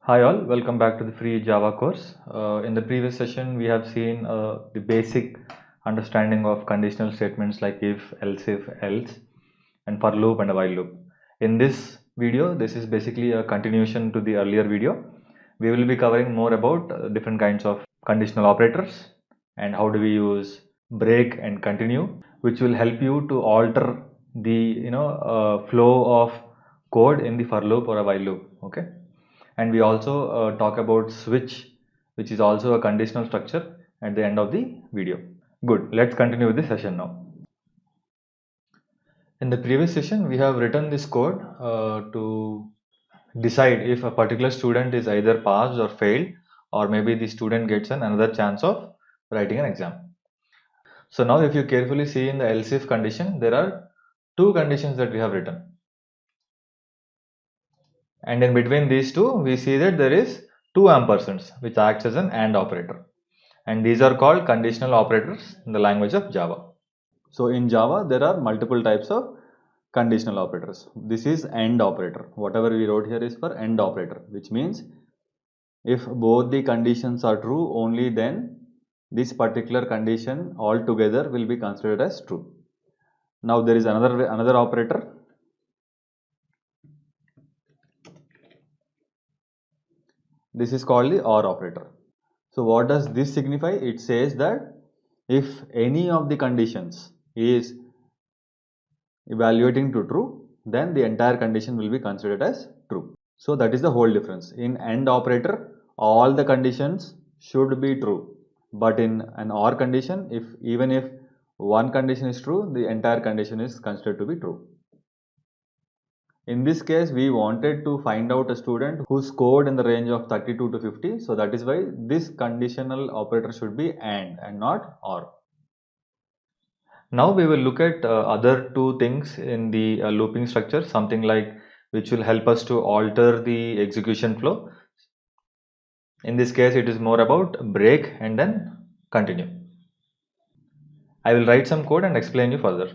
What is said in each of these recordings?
Hi all, welcome back to the free Java course. In the previous session, we have seen the basic understanding of conditional statements like if, else, and for loop and a while loop. In this video, this is basically a continuation to the earlier video. We will be covering more about different kinds of conditional operators and how do we use break and continue, which will help you to alter the flow of code in the for loop or a while loop. Okay, and we also talk about switch, which is also a conditional structure at the end of the video. Good, let's continue with the session now. In the previous session, we have written this code to decide if a particular student is either passed or failed, or maybe the student gets another chance of writing an exam. So now if you carefully see in the else if condition, there are two conditions that we have written. And in between these two, we see that there is two ampersands, which acts as an AND operator. And these are called conditional operators in the language of Java. So in Java, there are multiple types of conditional operators. This is AND operator. Whatever we wrote here is for AND operator, which means if both the conditions are true, only then this particular condition altogether will be considered as true. Now there is another operator. This is called the OR operator. So what does this signify? It says that if any of the conditions is evaluating to true, then the entire condition will be considered as true. So that is the whole difference. In AND operator, all the conditions should be true. But in an OR condition, even if one condition is true, the entire condition is considered to be true. In this case, we wanted to find out a student who scored in the range of 32 to 50. So that is why this conditional operator should be and not OR. Now we will look at other two things in the looping structure, something like which will help us to alter the execution flow. In this case, it is more about break and then continue. I will write some code and explain you further.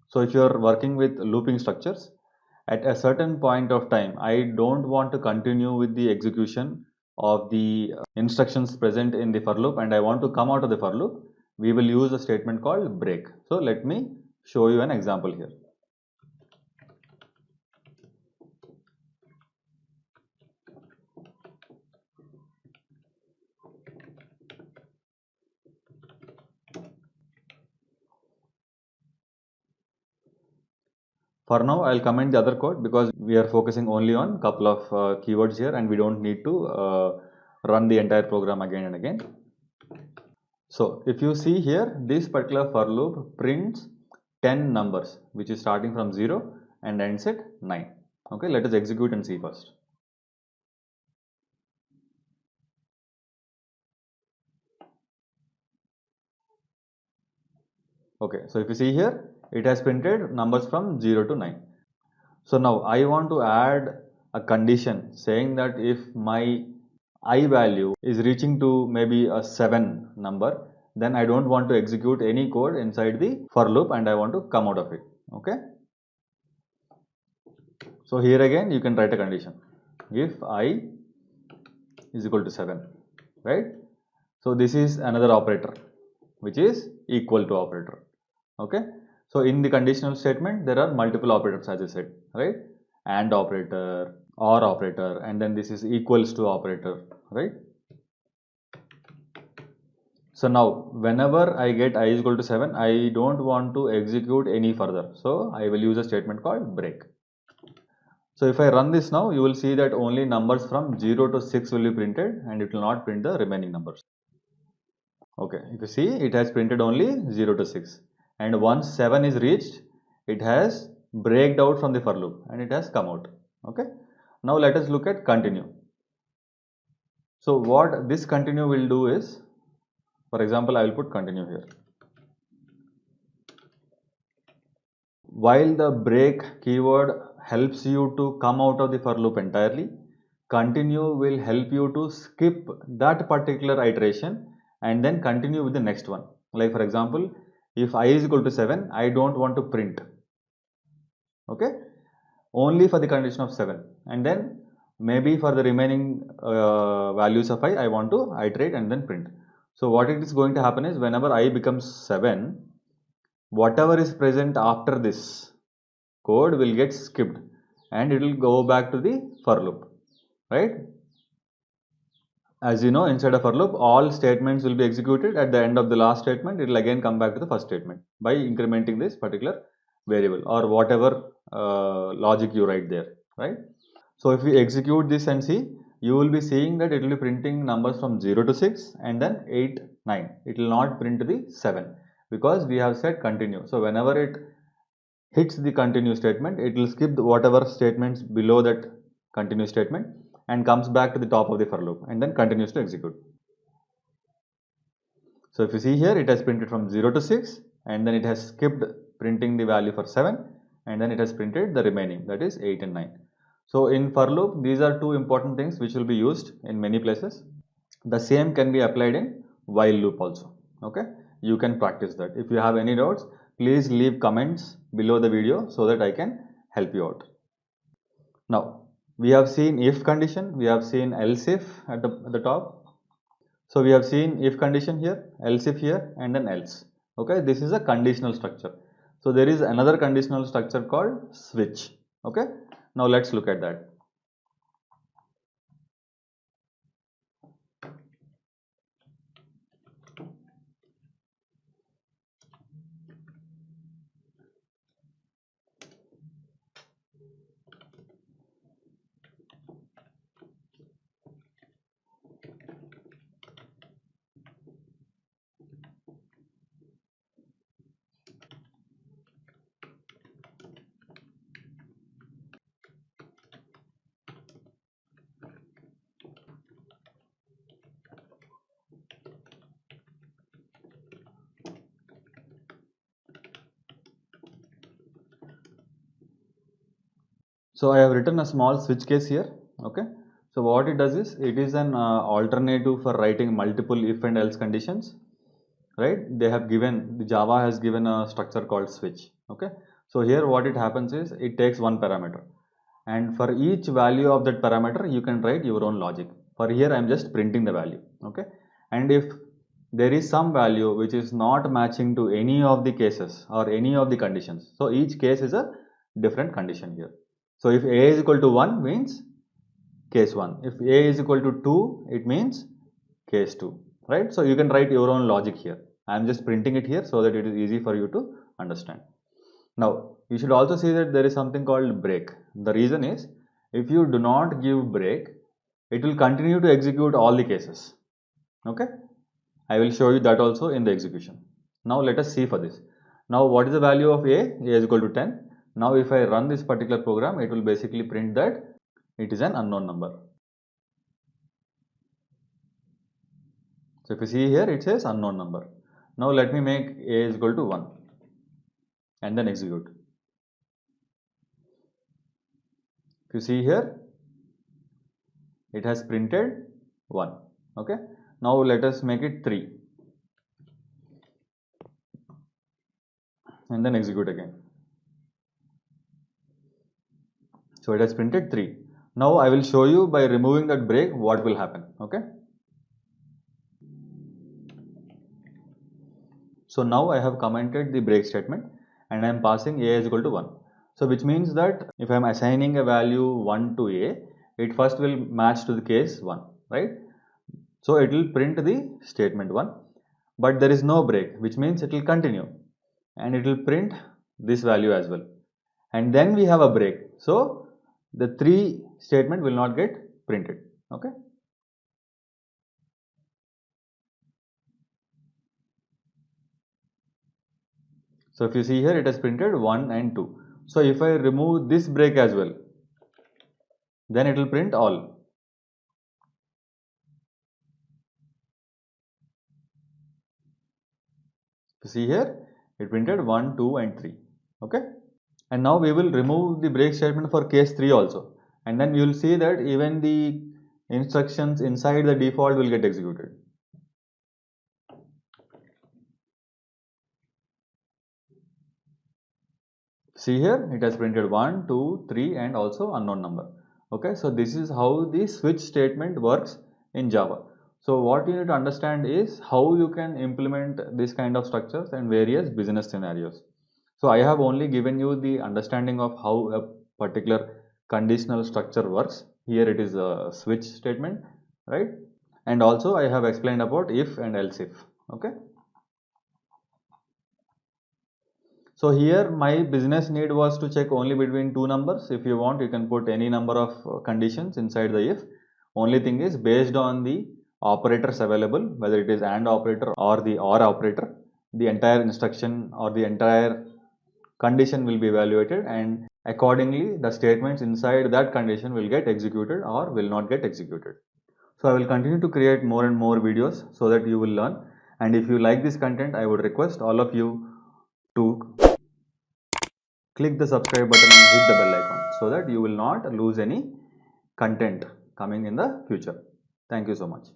So if you are working with looping structures, at a certain point of time, I don't want to continue with the execution of the instructions present in the for loop and I want to come out of the for loop. We will use a statement called break. So let me show you an example here. For now, I'll comment the other code because we are focusing only on a couple of keywords here and we don't need to run the entire program again and again. So if you see here, this particular for loop prints 10 numbers, which is starting from 0 and ends at 9. Okay, let us execute and see first. Okay, so if you see here, it has printed numbers from 0 to 9. So now I want to add a condition saying that if my I value is reaching to maybe a 7 number, then I don't want to execute any code inside the for loop and I want to come out of it. Okay. So here again you can write a condition if I is equal to 7, right? So this is another operator which is equal to operator. Okay. So in the conditional statement there are multiple operators as I said, right? AND operator, OR operator, and then this is equals to operator, right? So now whenever I get I is equal to 7, I don't want to execute any further. So I will use a statement called break. So if I run this now, you will see that only numbers from 0 to 6 will be printed and it will not print the remaining numbers. Okay, if you see it has printed only 0 to 6 and once 7 is reached, it has breaked out from the for loop and it has come out. Okay, now let us look at continue. So what this continue will do is, for example, I will put continue here. While the break keyword helps you to come out of the for loop entirely, continue will help you to skip that particular iteration and then continue with the next one. Like for example, if I is equal to 7, I don't want to print, okay, only for the condition of 7, and then maybe for the remaining values of I want to iterate and then print. So what it is going to happen is whenever I becomes 7, whatever is present after this code will get skipped and it will go back to the for loop, right? As you know, inside a for loop, all statements will be executed. At the end of the last statement, it will again come back to the first statement by incrementing this particular variable or whatever logic you write there, right? So if we execute this and see, you will be seeing that it will be printing numbers from 0 to 6 and then 8, 9. It will not print the 7 because we have said continue. So whenever it hits the continue statement, it will skip whatever statements below that continue statement and comes back to the top of the for loop and then continues to execute. So if you see here, it has printed from 0 to 6 and then it has skipped printing the value for 7 and then it has printed the remaining, that is 8 and 9. So in for loop, these are two important things which will be used in many places. The same can be applied in while loop also. Okay, you can practice that. If you have any doubts, please leave comments below the video so that I can help you out. Now we have seen if condition, we have seen else if at the top. So we have seen if condition here, else if here, and then else. Okay, this is a conditional structure. So there is another conditional structure called switch. Okay, now let's look at that. So I have written a small switch case here. Okay, so what it does is it is an alternative for writing multiple if and else conditions, right? They have given, the Java has given a structure called switch. Okay, so here what it happens is it takes one parameter and for each value of that parameter you can write your own logic. For here I am just printing the value. Okay, and if there is some value which is not matching to any of the cases or any of the conditions, so each case is a different condition here. So if a is equal to 1 means case 1, if a is equal to 2 it means case 2, right? So you can write your own logic here. I am just printing it here so that it is easy for you to understand. Now you should also see that there is something called break. The reason is if you do not give break, it will continue to execute all the cases. Okay, I will show you that also in the execution. Now let us see for this. Now what is the value of a? A is equal to 10. Now if I run this particular program, it will basically print that it is an unknown number. So if you see here, it says unknown number. Now let me make a is equal to 1 and then execute. If you see here, it has printed 1. Okay, now let us make it 3 and then execute again. So it has printed 3. Now I will show you by removing that break what will happen. Okay, so now I have commented the break statement and I am passing a is equal to 1. So which means that if I am assigning a value 1 to a, it first will match to the case 1, right? So it will print the statement 1, but there is no break, which means it will continue and it will print this value as well. And then we have a break. So the 3 statement will not get printed. Okay. So if you see here, it has printed 1 and 2. So if I remove this break as well, then it will print all. You see here, it printed 1, 2 and 3. Okay. And now we will remove the break statement for case 3 also. And then you will see that even the instructions inside the default will get executed. See here, it has printed 1, 2, 3 and also unknown number. Okay, so this is how the switch statement works in Java. So what you need to understand is how you can implement this kind of structures and various business scenarios. So I have only given you the understanding of how a particular conditional structure works. Here it is a switch statement, right? And also I have explained about if and else if. Okay. So here my business need was to check only between two numbers. If you want, you can put any number of conditions inside the if. Only thing is based on the operators available, whether it is AND operator or the OR operator, the entire instruction or the entire condition will be evaluated, and accordingly the statements inside that condition will get executed or will not get executed. So I will continue to create more and more videos so that you will learn. And if you like this content, I would request all of you to click the subscribe button and hit the bell icon so that you will not lose any content coming in the future. Thank you so much.